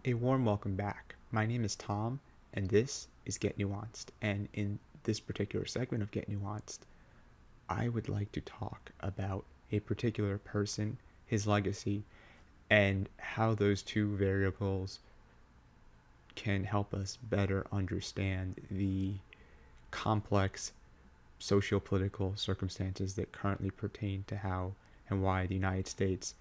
A warm welcome back. My name is Tom, and this is Get Nuanced. And in this particular segment of Get Nuanced, I would like to talk about a particular person, his legacy, and how those two variables can help us better understand the complex socio-political circumstances that currently pertain to how and why the United States,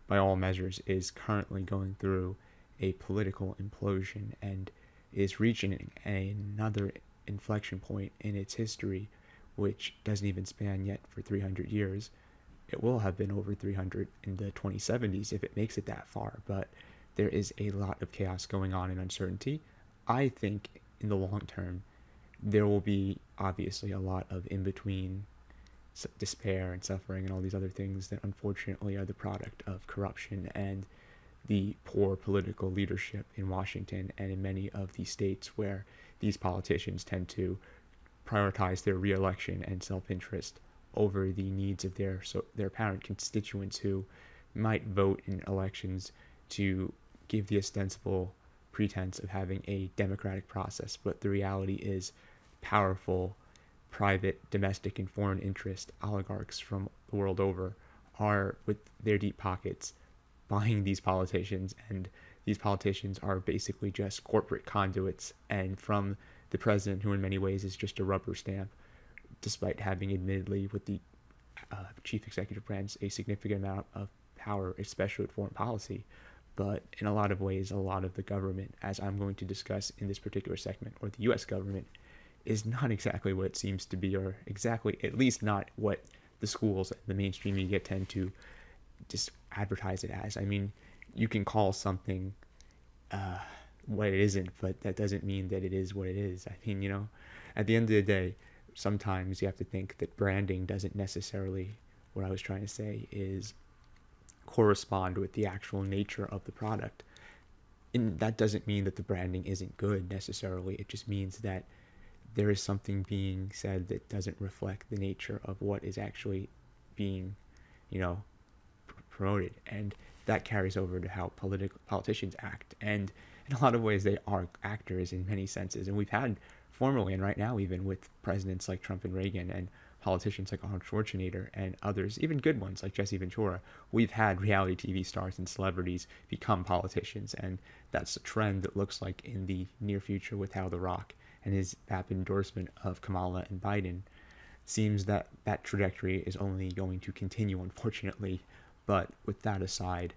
by all measures, is currently going through a political implosion and is reaching another inflection point in its history, which doesn't even span yet for 300 years. It will have been over 300 in the 2070s if it makes it that far, but there is a lot of chaos going on and uncertainty. I think in the long term, there will be obviously a lot of in between despair and suffering and all these other things that unfortunately are the product of corruption and the poor political leadership in Washington and in many of the states where these politicians tend to prioritize their reelection and self-interest over the needs of their apparent constituents who might vote in elections to give the ostensible pretense of having a democratic process, but the reality is powerful private domestic and foreign interest oligarchs from the world over are with their deep pockets buying these politicians, and these politicians are basically just corporate conduits, and from the president, who in many ways is just a rubber stamp, despite having admittedly with the chief executive branch a significant amount of power, especially with foreign policy. But in a lot of ways, a lot of the government, as I'm going to discuss in this particular segment, or the U.S. government, is not exactly what it seems to be, or exactly, at least not what the schools and the mainstream media tend to just advertise it as. I mean, you can call something what it isn't, but that doesn't mean that it is what it is. I mean, at the end of the day, sometimes you have to think that branding doesn't necessarily, what I was trying to say is correspond with the actual nature of the product. And that doesn't mean that the branding isn't good necessarily. It just means that there is something being said that doesn't reflect the nature of what is actually being, promoted. And that carries over to how politicians act. And in a lot of ways, they are actors in many senses. And we've had formerly, and right now even, with presidents like Trump and Reagan and politicians like Arnold Schwarzenegger and others, even good ones like Jesse Ventura, we've had reality TV stars and celebrities become politicians. And that's a trend that looks like in the near future with how The Rock and his vapid endorsement of Kamala and Biden seems that that trajectory is only going to continue, unfortunately. But with that aside,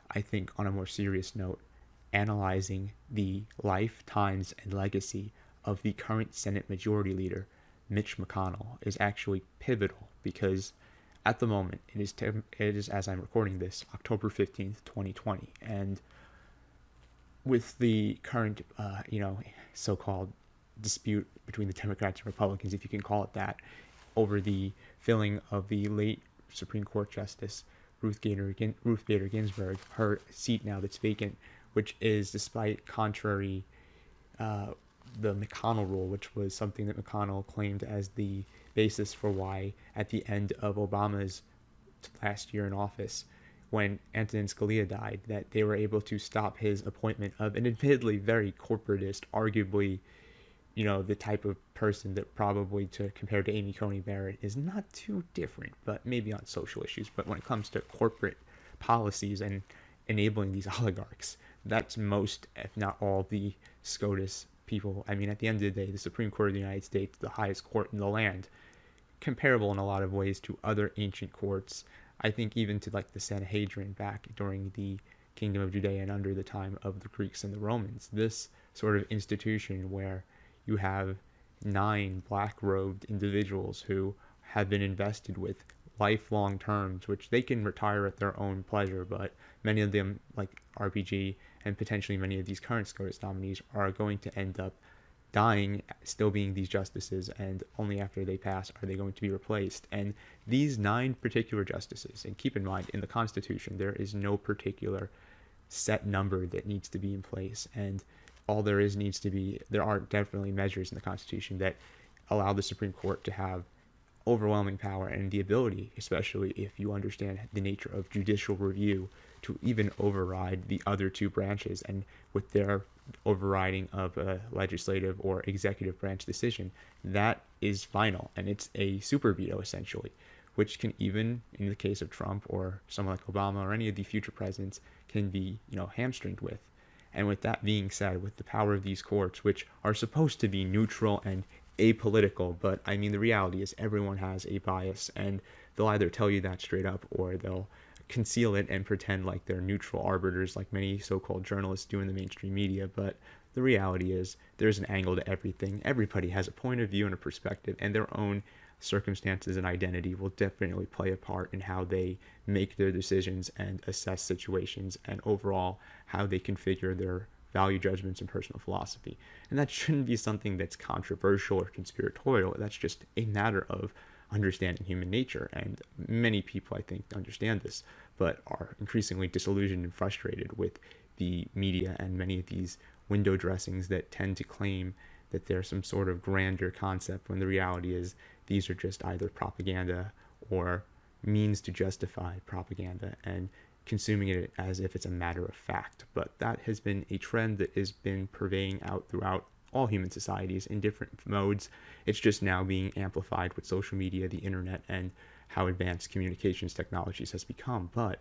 I think on a more serious note, analyzing the lifetimes and legacy of the current Senate Majority Leader, Mitch McConnell, is actually pivotal because at the moment, it is as I'm recording this, October 15th, 2020. And with the current, so-called dispute between the Democrats and Republicans, if you can call it that, over the filling of the late Supreme Court Justice Ruth Bader Ginsburg, her seat now that's vacant, which is despite contrary the McConnell rule, which was something that McConnell claimed as the basis for why at the end of Obama's last year in office, when Antonin Scalia died, that they were able to stop his appointment of an admittedly very corporatist, arguably the type of person that probably, to compare to Amy Coney Barrett, is not too different, but maybe on social issues. But when it comes to corporate policies and enabling these oligarchs, that's most, if not all, the SCOTUS people. I mean, at the end of the day, the Supreme Court of the United States, the highest court in the land, comparable in a lot of ways to other ancient courts. I think even to like the Sanhedrin back during the Kingdom of Judea and under the time of the Greeks and the Romans. This sort of institution where you have 9 black-robed individuals who have been invested with lifelong terms, which they can retire at their own pleasure, but many of them, like RPG and potentially many of these current SCOTUS nominees, are going to end up dying, still being these justices, and only after they pass are they going to be replaced. And these 9 particular justices, and keep in mind, in the Constitution, there is no particular set number that needs to be in place, and all there are definitely measures in the Constitution that allow the Supreme Court to have overwhelming power and the ability, especially if you understand the nature of judicial review, to even override the other two branches, and with their overriding of a legislative or executive branch decision, that is final, and it's a super veto essentially, which can, even in the case of Trump or someone like Obama or any of the future presidents, can be, hamstringed with. And with that being said, with the power of these courts, which are supposed to be neutral and apolitical, but I mean, the reality is everyone has a bias, and they'll either tell you that straight up or they'll conceal it and pretend like they're neutral arbiters, like many so-called journalists do in the mainstream media. But the reality is there's an angle to everything. Everybody has a point of view and a perspective, and their own circumstances and identity will definitely play a part in how they make their decisions and assess situations, and overall how they configure their value judgments and personal philosophy. And that shouldn't be something that's controversial or conspiratorial. That's just a matter of understanding human nature. And many people, I think, understand this, but are increasingly disillusioned and frustrated with the media and many of these window dressings that tend to claim that they're some sort of grander concept, when the reality is these are just either propaganda or means to justify propaganda, and consuming it as if it's a matter of fact. But that has been a trend that has been pervading out throughout all human societies in different modes. It's just now being amplified with social media, the internet, and how advanced communications technologies has become. But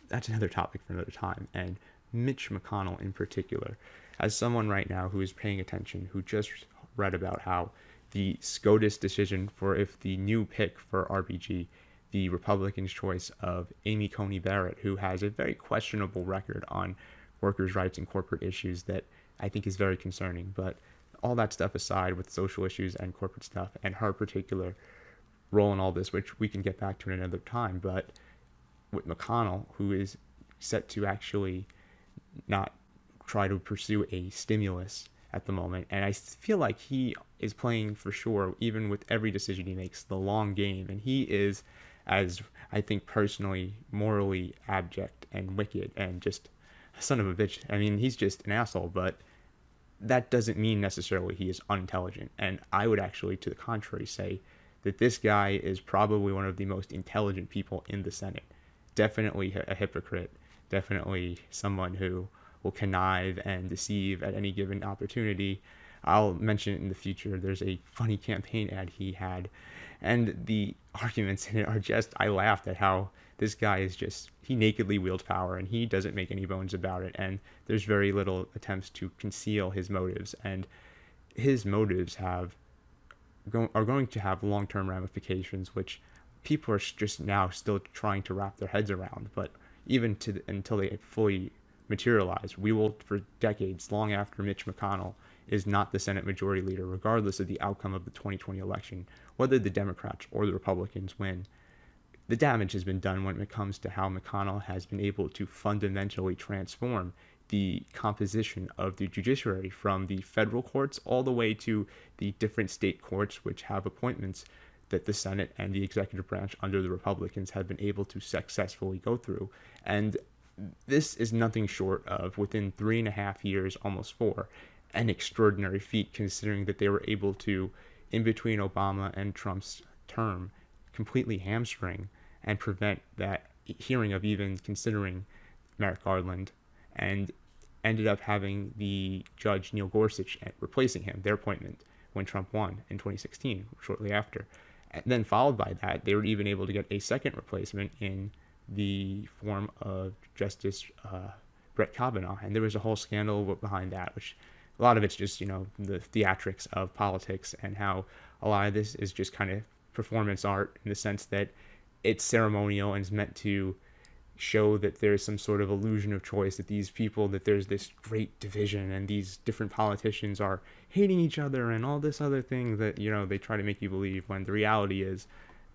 that's another topic for another time. And Mitch McConnell in particular, as someone right now who is paying attention, who just read about how the SCOTUS decision for if the new pick for RBG, the Republicans' choice of Amy Coney Barrett, who has a very questionable record on workers' rights and corporate issues that I think is very concerning. But all that stuff aside, with social issues and corporate stuff and her particular role in all this, which we can get back to in another time, but with McConnell, who is set to actually not try to pursue a stimulus at the moment, and I feel like he is playing, for sure, even with every decision he makes, the long game, and he is, as I think personally, morally abject and wicked and just a son of a bitch. I mean, he's just an asshole, but that doesn't mean necessarily he is unintelligent. And I would actually, to the contrary, say that this guy is probably one of the most intelligent people in the Senate. Definitely a hypocrite, definitely someone who will connive and deceive at any given opportunity. I'll mention it in the future. There's a funny campaign ad he had, and the arguments in it are just, I laughed at how this guy is just, he nakedly wields power, and he doesn't make any bones about it, and there's very little attempts to conceal his motives, and his motives are going to have long-term ramifications, which people are just now still trying to wrap their heads around. But even until they fully materialize, we will, for decades, long after Mitch McConnell is not the Senate Majority Leader, regardless of the outcome of the 2020 election, whether the Democrats or the Republicans win, the damage has been done when it comes to how McConnell has been able to fundamentally transform the composition of the judiciary, from the federal courts all the way to the different state courts, which have appointments that the Senate and the executive branch under the Republicans have been able to successfully go through. And this is nothing short of, within 3.5 years, almost 4, an extraordinary feat, considering that they were able to, in between Obama and Trump's term, completely hamstring and prevent that hearing of even considering Merrick Garland, and ended up having the judge Neil Gorsuch replacing him, their appointment, when Trump won in 2016, shortly after. And then followed by that, they were even able to get a second replacement in the form of Justice Brett Kavanaugh. And there was a whole scandal behind that, which a lot of it's just, the theatrics of politics, and how a lot of this is just kind of performance art, in the sense that it's ceremonial and is meant to show that there's some sort of illusion of choice, that these people, that there's this great division and these different politicians are hating each other and all this other thing that, they try to make you believe, when the reality is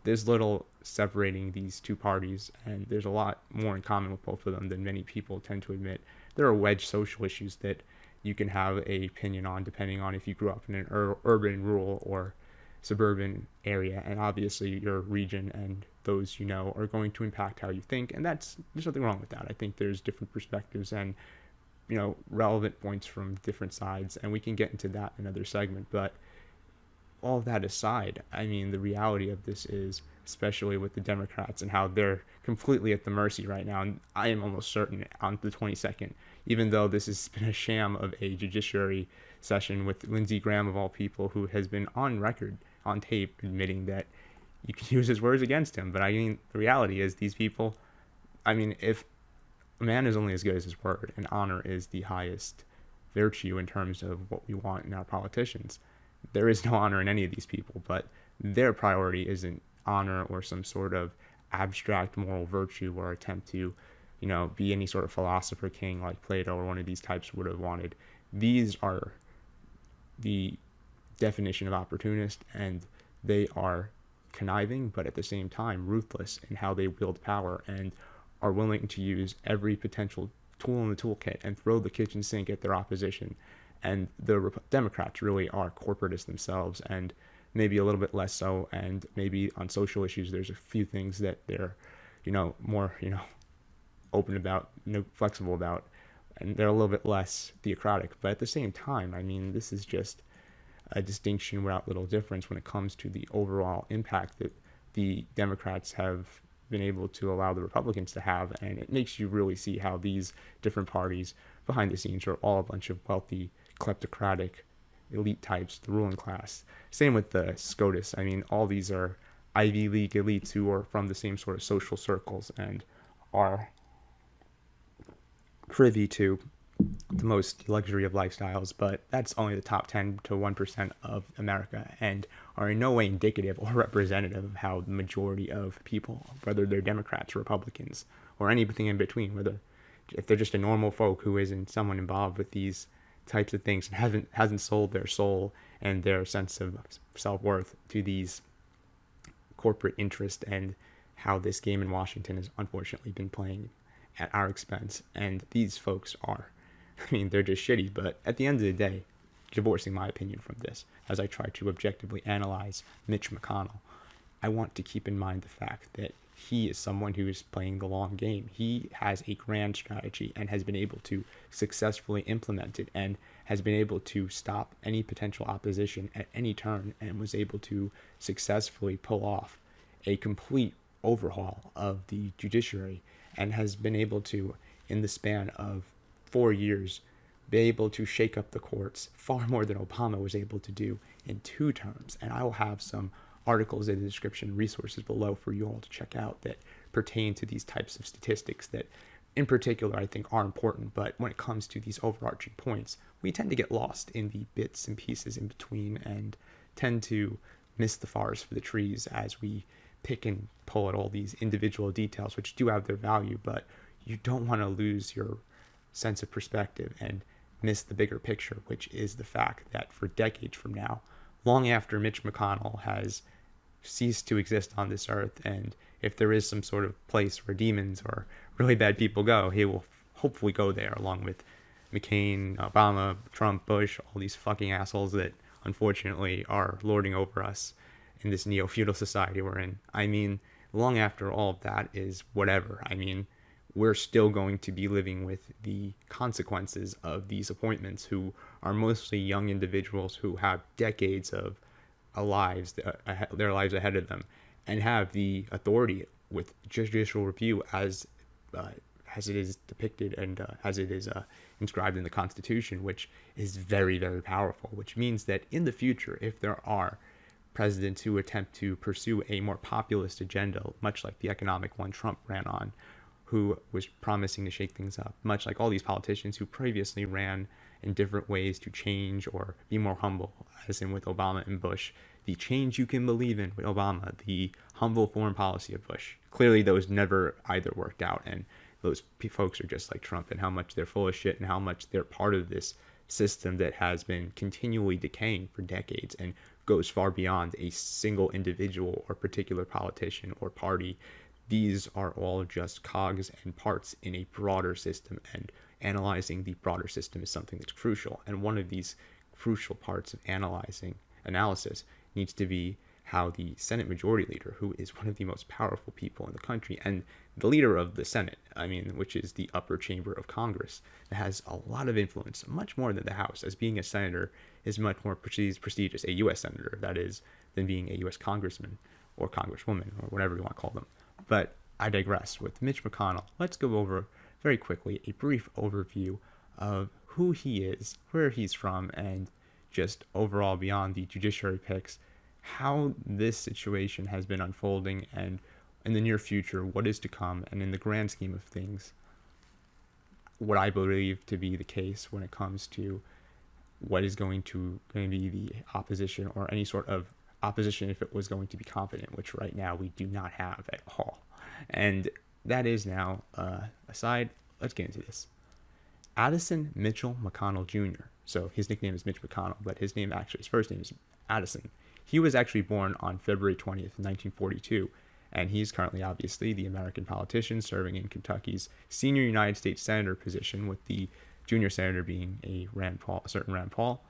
there's little separating these two parties, and there's a lot more in common with both of them than many people tend to admit. There are wedge social issues that you can have a opinion on, depending on if you grew up in an urban, rural, or suburban area, and obviously your region and those are going to impact how you think, and there's nothing wrong with that. I think there's different perspectives and relevant points from different sides, and we can get into that in another segment. But all that aside, I mean, the reality of this is, especially with the Democrats and how they're completely at the mercy right now, and I am almost certain on the 22nd, even though this has been a sham of a judiciary session with Lindsey Graham, of all people, who has been on record, on tape, admitting that you can use his words against him. But I mean, the reality is these people, I mean, if a man is only as good as his word, and honor is the highest virtue in terms of what we want in our politicians, there is no honor in any of these people, but their priority isn't honor or some sort of abstract moral virtue or attempt to, be any sort of philosopher king like Plato or one of these types would have wanted. These are the definition of opportunist, and they are conniving, but at the same time ruthless in how they wield power and are willing to use every potential tool in the toolkit and throw the kitchen sink at their opposition. And the Democrats really are corporatists themselves, and maybe a little bit less so. And maybe on social issues, there's a few things that they're, more, open about, flexible about, and they're a little bit less theocratic. But at the same time, I mean, this is just a distinction without little difference when it comes to the overall impact that the Democrats have been able to allow the Republicans to have. And it makes you really see how these different parties behind the scenes are all a bunch of wealthy, kleptocratic elite types, the ruling class. Same with the SCOTUS. I mean, all these are Ivy League elites who are from the same sort of social circles and are privy to the most luxury of lifestyles, but that's only the top 10 to 1% of America, and are in no way indicative or representative of how the majority of people, whether they're Democrats, Republicans, or anything in between, whether if they're just a normal folk who isn't someone involved with these types of things and hasn't sold their soul and their sense of self-worth to these corporate interests, and how this game in Washington has unfortunately been playing at our expense. And these folks are, I mean, they're just shitty. But at the end of the day, divorcing my opinion from this, as I try to objectively analyze Mitch McConnell, I want to keep in mind the fact that he is someone who is playing the long game. He has a grand strategy and has been able to successfully implement it, and has been able to stop any potential opposition at any turn, and was able to successfully pull off a complete overhaul of the judiciary, and has been able to, in the span of 4 years, be able to shake up the courts far more than Obama was able to do in 2 terms. And I will have some articles in the description, resources below for you all to check out that pertain to these types of statistics that in particular I think are important. But when it comes to these overarching points, we tend to get lost in the bits and pieces in between, and tend to miss the forest for the trees as we pick and pull at all these individual details, which do have their value, but you don't want to lose your sense of perspective and miss the bigger picture, which is the fact that for decades from now, long after Mitch McConnell has ceased to exist on this earth, and if there is some sort of place where demons or really bad people go, he will hopefully go there, along with McCain, Obama, Trump, Bush, all these fucking assholes that unfortunately are lording over us in this neo-feudal society we're in. I mean, long after all of that is whatever. I mean, we're still going to be living with the consequences of these appointments, who are mostly young individuals who have decades of their lives ahead of them, and have the authority with judicial review as it is depicted and as it is inscribed in the Constitution, which is very, very powerful. Which means that in the future, if there are presidents who attempt to pursue a more populist agenda, much like the economic one Trump ran on, who was promising to shake things up, much like all these politicians who previously ran in different ways to change or be more humble, as in with Obama and Bush. The change you can believe in with Obama, the humble foreign policy of Bush. Clearly those never either worked out, and those folks are just like Trump, and how much they're full of shit, and how much they're part of this system that has been continually decaying for decades and goes far beyond a single individual or particular politician or party. These are all just cogs and parts in a broader system, and analyzing the broader system is something that's crucial. And one of these crucial parts of analysis needs to be how the Senate Majority Leader, who is one of the most powerful people in the country and the leader of the Senate, which is the upper chamber of Congress, that has a lot of influence, much more than the House, as being a senator is much more prestigious, a U.S. senator, that is, than being a U.S. congressman or congresswoman or whatever you want to call them. But I digress. With Mitch McConnell, let's go over very quickly a brief overview of who he is, where he's from, and just overall beyond the judiciary picks, how this situation has been unfolding, and in the near future, what is to come, and in the grand scheme of things, what I believe to be the case when it comes to what is going to be the opposition, or any sort of opposition if it was going to be competent, which right now we do not have at all. And that is now aside. Let's get into this. Addison Mitchell McConnell Jr. So his nickname is Mitch McConnell, but his first name is Addison. He was actually born on February 20th, 1942, and he's currently obviously the American politician serving in Kentucky's senior United States Senator position, with the junior senator being a certain Rand Paul,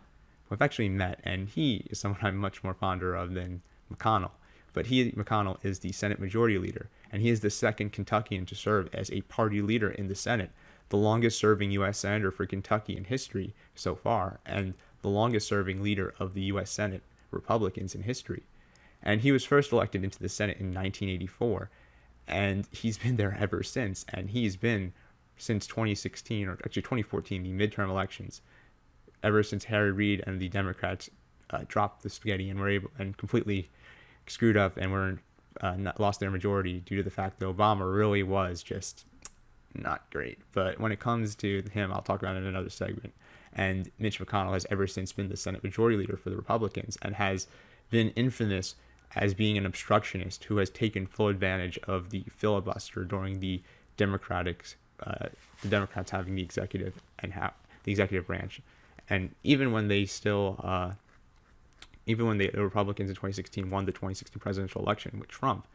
who I've actually met, and he is someone I'm much more fonder of than McConnell. But McConnell is the Senate Majority Leader, and he is the second Kentuckian to serve as a party leader in the Senate, the longest serving U.S. Senator for Kentucky in history so far, and the longest serving leader of the U.S. Senate Republicans in history. And he was first elected into the Senate in 1984, and he's been there ever since. And he's been since 2016, or actually 2014, the midterm elections, ever since Harry Reid and the Democrats dropped the spaghetti and were able and completely screwed up and lost their majority due to the fact that Obama really was just not great. But when it comes to him, I'll talk about it in another segment. And Mitch McConnell has ever since been the Senate Majority Leader for the Republicans, and has been infamous as being an obstructionist who has taken full advantage of the filibuster during the Democrats having the executive branch. And even when the Republicans in 2016 won the 2016 presidential election with Trump,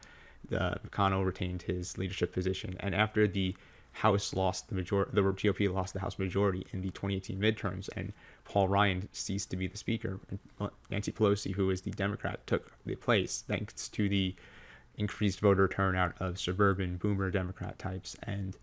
McConnell retained his leadership position. And after the House lost the GOP lost the House majority in the 2018 midterms, and Paul Ryan ceased to be the speaker, and Nancy Pelosi, who is the Democrat, took the place thanks to the increased voter turnout of suburban boomer Democrat types and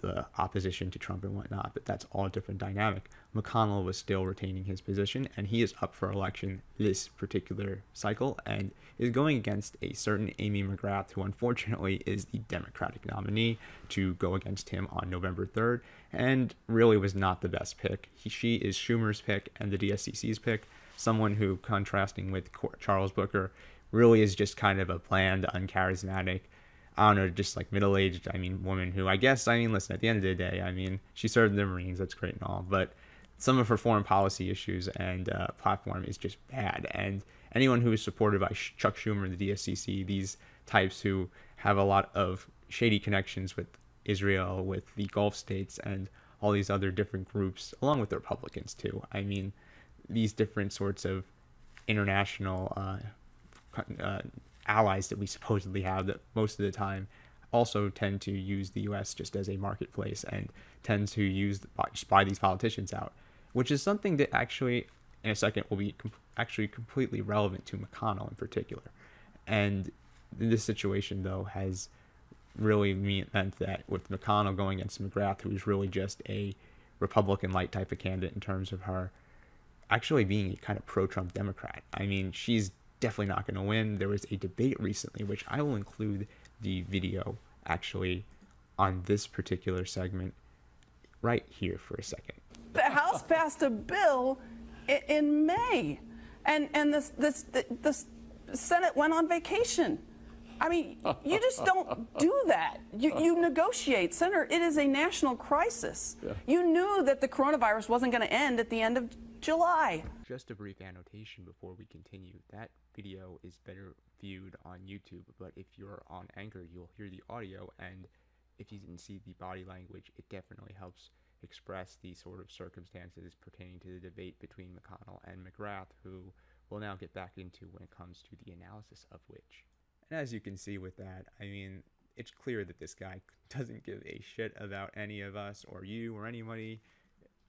the opposition to Trump and whatnot. But that's all a different dynamic. McConnell was still retaining his position, and he is up for election this particular cycle, and is going against a certain Amy McGrath, who unfortunately is the Democratic nominee to go against him on November 3rd, and really was not the best pick. She is Schumer's pick and the DSCC's pick, someone who, contrasting with Charles Booker, really is just kind of a bland, uncharismatic, I don't know, just like middle-aged, woman who listen, at the end of the day, she served in the Marines, that's great and all, but some of her foreign policy issues and platform is just bad. And anyone who is supported by Chuck Schumer and the DSCC, these types who have a lot of shady connections with Israel, with the Gulf states, and all these other different groups, along with the Republicans too. These different sorts of international allies that we supposedly have, that most of the time also tend to use the U.S. just as a marketplace, and tend to just buy these politicians out, which is something that actually, in a second, will be completely relevant to McConnell in particular. And this situation, though, has really meant that with McConnell going against McGrath, who's really just a Republican-light type of candidate in terms of her actually being a kind of pro-Trump Democrat. She's definitely not going to win. There was a debate recently, which I will include the video actually on this particular segment right here for a second. The House passed a bill in May, and the Senate went on vacation. You just don't do that. You negotiate. Senator, it is a national crisis. Yeah. You knew that the coronavirus wasn't going to end at the end of July. Just a brief annotation before we continue. That video is better viewed on YouTube, but if you're on Anchor, you'll hear the audio, and if you didn't see the body language, it definitely helps express the sort of circumstances pertaining to the debate between McConnell and McGrath, who we'll now get back into when it comes to the analysis of which. And as you can see with that, it's clear that this guy doesn't give a shit about any of us or you or anybody,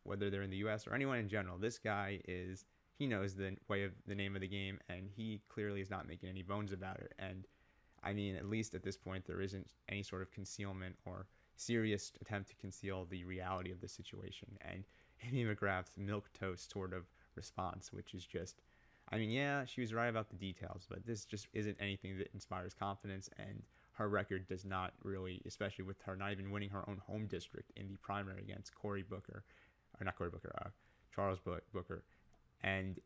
whether they're in the U.S. or anyone in general. This guy he knows the way of the name of the game, and he clearly is not making any bones about it. And I mean, at least at this point, there isn't any sort of concealment or serious attempt to conceal the reality of the situation. And Amy McGrath's milquetoast sort of response, which is just, I mean, yeah, she was right about the details, but this just isn't anything that inspires confidence. And her record does not really, especially with her not even winning her own home district in the primary against Charles Booker, and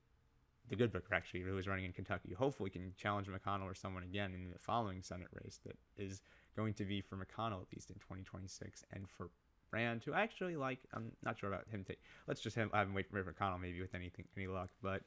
the good Booker, actually, who was running in Kentucky. Hopefully can challenge McConnell or someone again in the following Senate race that is going to be for McConnell, at least in 2026, and for Brand, who actually, like, I'm not sure about him. Let's just have him wait for McConnell, maybe with any luck. But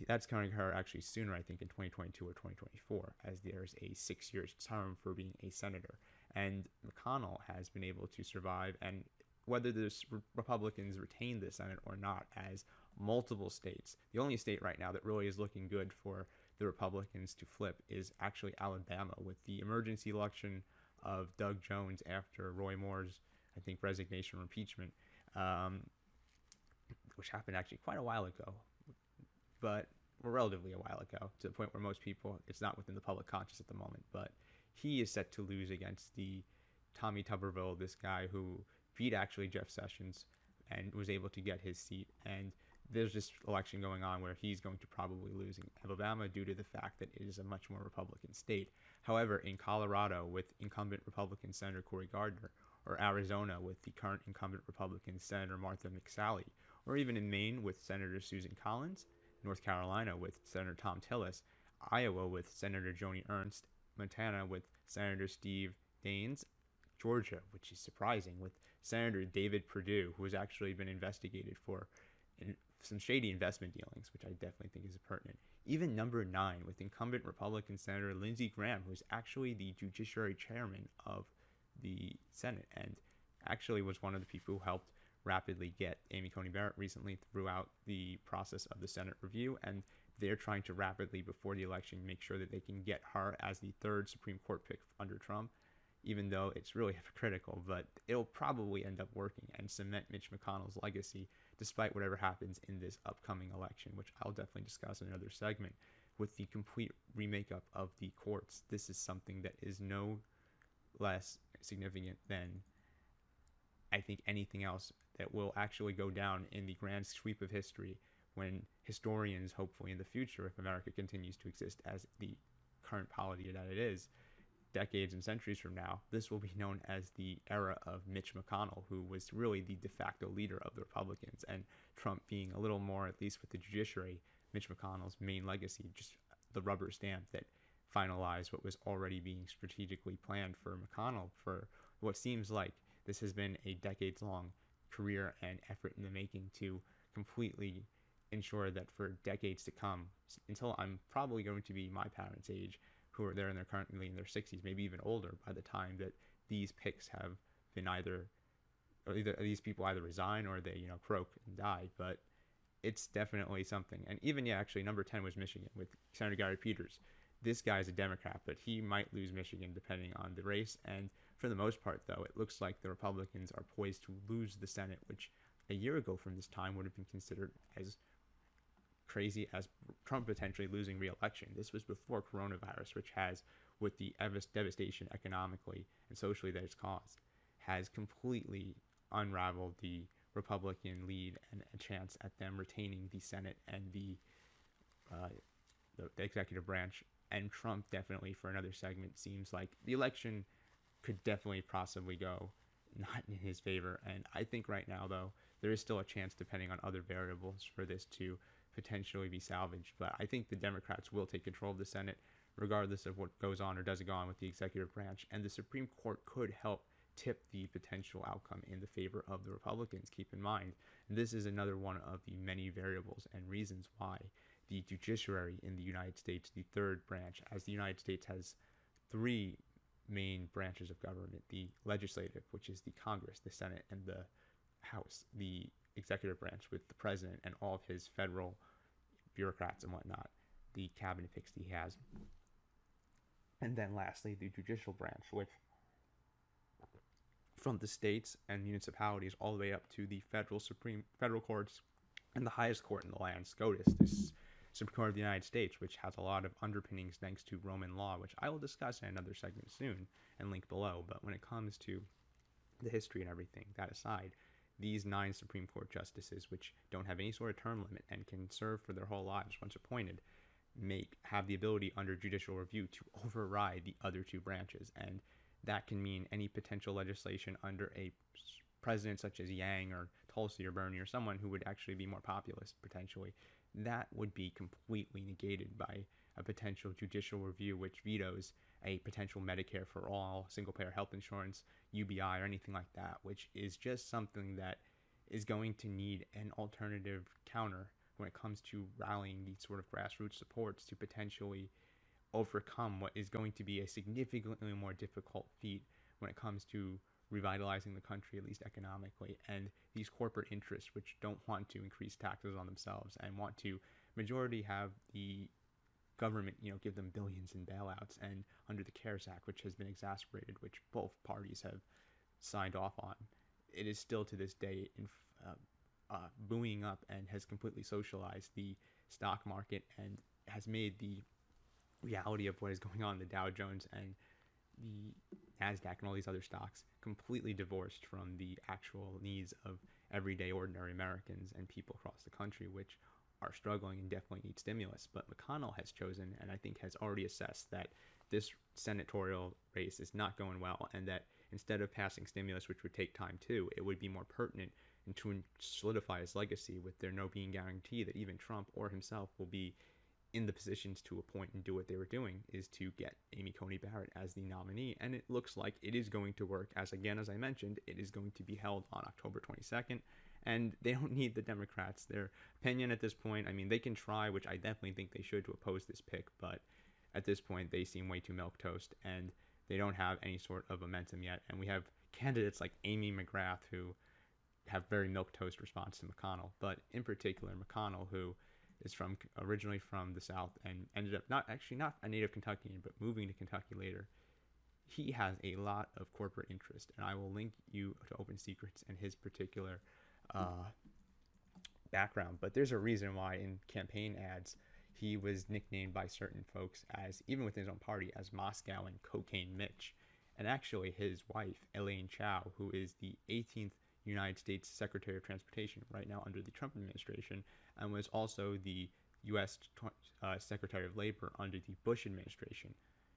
that's coming her actually sooner, I think, in 2022 or 2024, as there's a 6-year term for being a senator. And McConnell has been able to survive, and whether the Republicans retain the Senate or not, as multiple states, the only state right now that really is looking good for the Republicans to flip is actually Alabama, with the emergency election of Doug Jones after Roy Moore's, I think, resignation or impeachment, which happened actually quite a while ago, but relatively a while ago, to the point where most people, it's not within the public conscious at the moment. But he is set to lose against the Tommy Tuberville, this guy who beat actually Jeff Sessions and was able to get his seat. And there's this election going on where he's going to probably lose in Alabama due to the fact that it is a much more Republican state. However, in Colorado, with incumbent Republican Senator Cory Gardner, or Arizona with the current incumbent Republican Senator Martha McSally, or even in Maine with Senator Susan Collins, North Carolina with Senator Tom Tillis, Iowa with Senator Joni Ernst, Montana with Senator Steve Daines, Georgia, which is surprising, with Senator David Perdue, who has actually been investigated for some shady investment dealings, which I definitely think is pertinent. Even number 9 with incumbent Republican Senator Lindsey Graham, who is actually the Judiciary Chairman of the Senate and actually was one of the people who helped rapidly get Amy Coney Barrett recently throughout the process of the Senate review. And they're trying to rapidly, before the election, make sure that they can get her as the 3rd Supreme Court pick under Trump, even though it's really hypocritical, but it'll probably end up working and cement Mitch McConnell's legacy despite whatever happens in this upcoming election, which I'll definitely discuss in another segment. With the complete remakeup of the courts, this is something that is no less significant than, I think, anything else that will actually go down in the grand sweep of history when historians, hopefully in the future, if America continues to exist as the current polity that it is, decades and centuries from now, this will be known as the era of Mitch McConnell, who was really the de facto leader of the Republicans, and Trump being a little more, at least with the judiciary, Mitch McConnell's main legacy, just the rubber stamp that finalized what was already being strategically planned for McConnell for what seems like this has been a decades-long career and effort in the making to completely ensure that for decades to come, until I'm probably going to be my parents' age, who are there and they're currently in their 60s, maybe even older, by the time that these picks have been either these people either resign or they, croak and die. But it's definitely something. And even, actually, number 10 was Michigan with Senator Gary Peters. This guy's a Democrat, but he might lose Michigan depending on the race. And for the most part, though, it looks like the Republicans are poised to lose the Senate, which a year ago from this time would have been considered as crazy as Trump potentially losing re-election. This was before coronavirus, which has, with the devastation economically and socially that it's caused, has completely unraveled the Republican lead and a chance at them retaining the Senate and the executive branch. And Trump definitely, for another segment, seems like the election could definitely possibly go not in his favor. And I think right now, though, there is still a chance, depending on other variables, for this to potentially be salvaged. But I think the Democrats will take control of the Senate, regardless of what goes on or doesn't go on with the executive branch. And the Supreme Court could help tip the potential outcome in the favor of the Republicans. Keep in mind, this is another one of the many variables and reasons why the judiciary in the United States, the 3rd branch, as the United States has 3 main branches of government: the legislative, which is the Congress, the Senate, and the House; the executive branch with the president and all of his federal bureaucrats and whatnot, the cabinet picks he has; and then lastly, the judicial branch, which from the states and municipalities all the way up to the federal courts And the highest court in the land, SCOTUS, this Supreme Court of the United States, which has a lot of underpinnings thanks to Roman law, which I will discuss in another segment soon and link below. But when it comes to the history and everything, that aside, these 9 Supreme Court justices, which don't have any sort of term limit and can serve for their whole lives once appointed, have the ability under judicial review to override the other 2 branches. And that can mean any potential legislation under a president such as Yang or Tulsi or Bernie or someone who would actually be more populist potentially, that would be completely negated by a potential judicial review which vetoes a potential Medicare for all, single-payer health insurance, UBI, or anything like that, which is just something that is going to need an alternative counter when it comes to rallying these sort of grassroots supports to potentially overcome what is going to be a significantly more difficult feat when it comes to revitalizing the country, at least economically, and these corporate interests which don't want to increase taxes on themselves and want to majority have the government, give them billions in bailouts, and under the CARES Act, which has been exacerbated, which both parties have signed off on, it is still to this day buoying up and has completely socialized the stock market and has made the reality of what is going on in the Dow Jones and the NASDAQ and all these other stocks completely divorced from the actual needs of everyday ordinary Americans and people across the country, which are struggling and definitely need stimulus. But McConnell has chosen, and I think has already assessed, that this senatorial race is not going well, and that instead of passing stimulus, which would take time too, it would be more pertinent and to solidify his legacy, with there no being guarantee that even Trump or himself will be in the positions to appoint and do what they were doing, is to get Amy Coney Barrett as the nominee. And it looks like it is going to work, as I mentioned, it is going to be held on October 22nd. And they don't need the Democrats. Their opinion at this point, they can try, which I definitely think they should, to oppose this pick, but at this point they seem way too milquetoast and they don't have any sort of momentum yet. And we have candidates like Amy McGrath who have very milquetoast response to McConnell, but in particular McConnell, who is originally from the South and ended up not a native Kentuckian, but moving to Kentucky later. He has a lot of corporate interest, and I will link you to Open Secrets and his particular background. But there's a reason why in campaign ads he was nicknamed by certain folks, as even within his own party, as Moscow and Cocaine Mitch. And actually his wife, Elaine Chao, who is the 18th United States Secretary of Transportation right now under the Trump administration, and was also the U.S. Secretary of Labor under the Bush administration.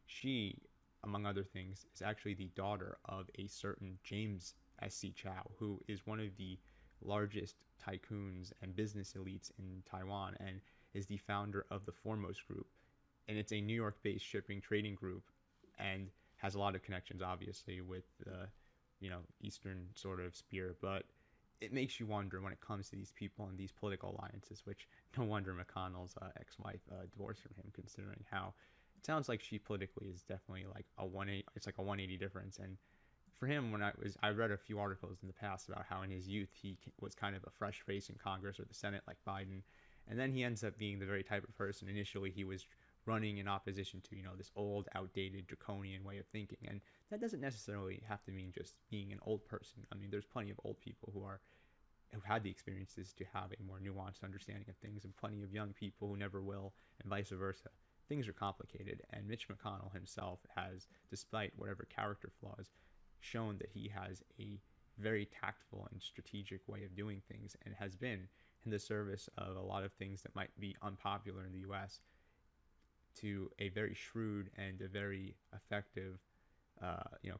She, among other things, is actually the daughter of a certain James S.C. Chao, who is one of the largest tycoons and business elites in Taiwan and is the founder of the Foremost Group. And it's a New York-based shipping trading group and has a lot of connections, obviously, with the Eastern sort of sphere, but it makes you wonder when it comes to these people and these political alliances, which no wonder McConnell's ex-wife divorced from him, considering how it sounds like she politically is definitely like a 180, it's like a 180 difference. And for him, I read a few articles in the past about how in his youth he was kind of a fresh face in Congress or the Senate like Biden, and then he ends up being the very type of person initially he was running in opposition to, this old, outdated, draconian way of thinking. And that doesn't necessarily have to mean just being an old person. There's plenty of old people who had the experiences to have a more nuanced understanding of things, and plenty of young people who never will, and vice versa. Things are complicated, and Mitch McConnell himself has, despite whatever character flaws, shown that he has a very tactful and strategic way of doing things, and has been in the service of a lot of things that might be unpopular in the U.S. to a very shrewd and a very effective,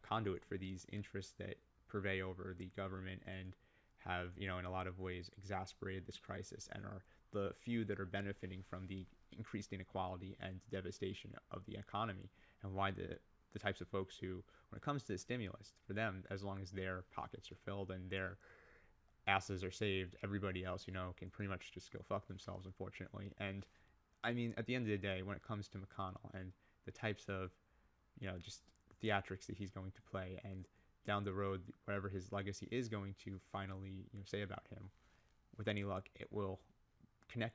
conduit for these interests that purvey over the government and have, in a lot of ways exasperated this crisis and are the few that are benefiting from the increased inequality and devastation of the economy, and why the types of folks who, when it comes to the stimulus, for them, as long as their pockets are filled and their asses are saved, everybody else, can pretty much just go fuck themselves, unfortunately. And at the end of the day, when it comes to McConnell and the types of, just theatrics that he's going to play, and down the road, whatever his legacy is going to finally, say about him, with any luck, it will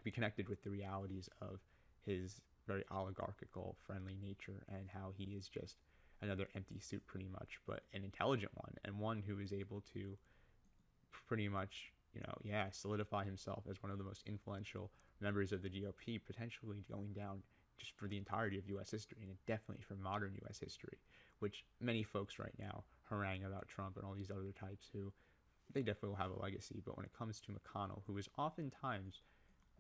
be connected with the realities of his very oligarchical, friendly nature, and how he is just another empty suit, pretty much, but an intelligent one, and one who is able to pretty much, yeah, solidify himself as one of the most influential members of the GOP, potentially going down just for the entirety of U.S. history, and definitely for modern U.S. history, which many folks right now harangue about Trump and all these other types who they definitely will have a legacy. But when it comes to McConnell, who is oftentimes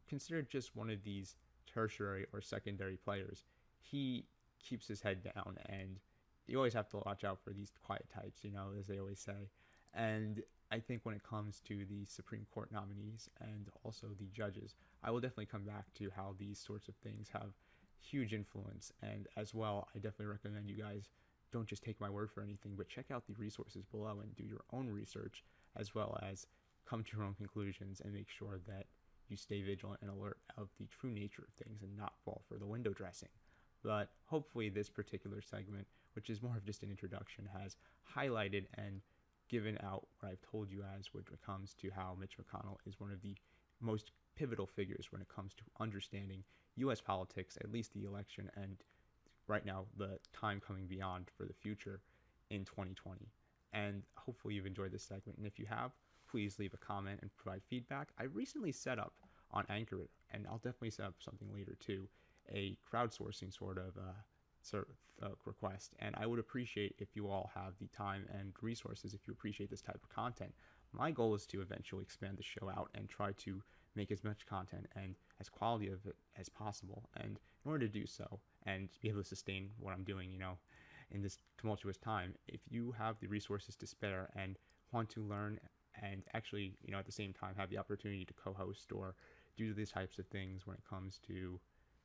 considered just one of these tertiary or secondary players, he keeps his head down, and you always have to watch out for these quiet types, as they always say. And I think when it comes to the Supreme Court nominees and also the judges, I will definitely come back to how these sorts of things have huge influence. And as well, I definitely recommend you guys don't just take my word for anything, but check out the resources below and do your own research, as well as come to your own conclusions and make sure that you stay vigilant and alert of the true nature of things and not fall for the window dressing. But hopefully this particular segment, which is more of just an introduction, has highlighted and given out what I've told you guys when it comes to how Mitch McConnell is one of the most pivotal figures when it comes to understanding U.S. politics, at least the election, and right now the time coming beyond for the future in 2020. And hopefully you've enjoyed this segment. And if you have, please leave a comment and provide feedback. I recently set up on Anchor, and I'll definitely set up something later too, a crowdsourcing sort of request. And I would appreciate if you all have the time and resources if you appreciate this type of content. My goal is to eventually expand the show out and try to make as much content and as quality of it as possible. And in order to do so and be able to sustain what I'm doing, in this tumultuous time, if you have the resources to spare and want to learn and actually, at the same time have the opportunity to co-host or do these types of things when it comes to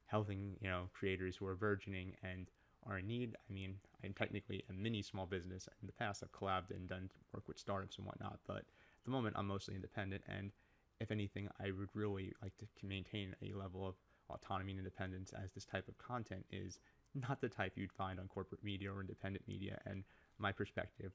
helping, creators who are burgeoning and are in need. I mean, I'm technically a mini small business. In the past, I've collabed and done work with startups and whatnot, but at the moment, I'm mostly independent. And if anything, I would really like to maintain a level of autonomy and independence, as this type of content is not the type you'd find on corporate media or independent media. And my perspective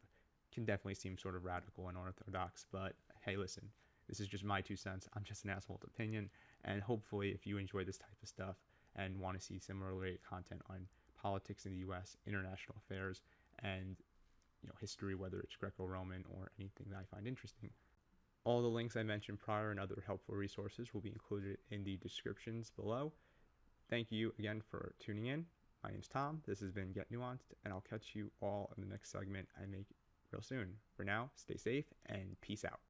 can definitely seem sort of radical and unorthodox, but hey, listen, this is just my 2 cents. I'm just an asshole's opinion. And hopefully, if you enjoy this type of stuff and want to see similar related content on politics in the U.S., international affairs, and history, whether it's Greco-Roman or anything that I find interesting, all the links I mentioned prior and other helpful resources will be included in the descriptions below. Thank you again for tuning in. My name's Tom. This has been Get Nuanced, and I'll catch you all in the next segment I make real soon. For now, stay safe and peace out.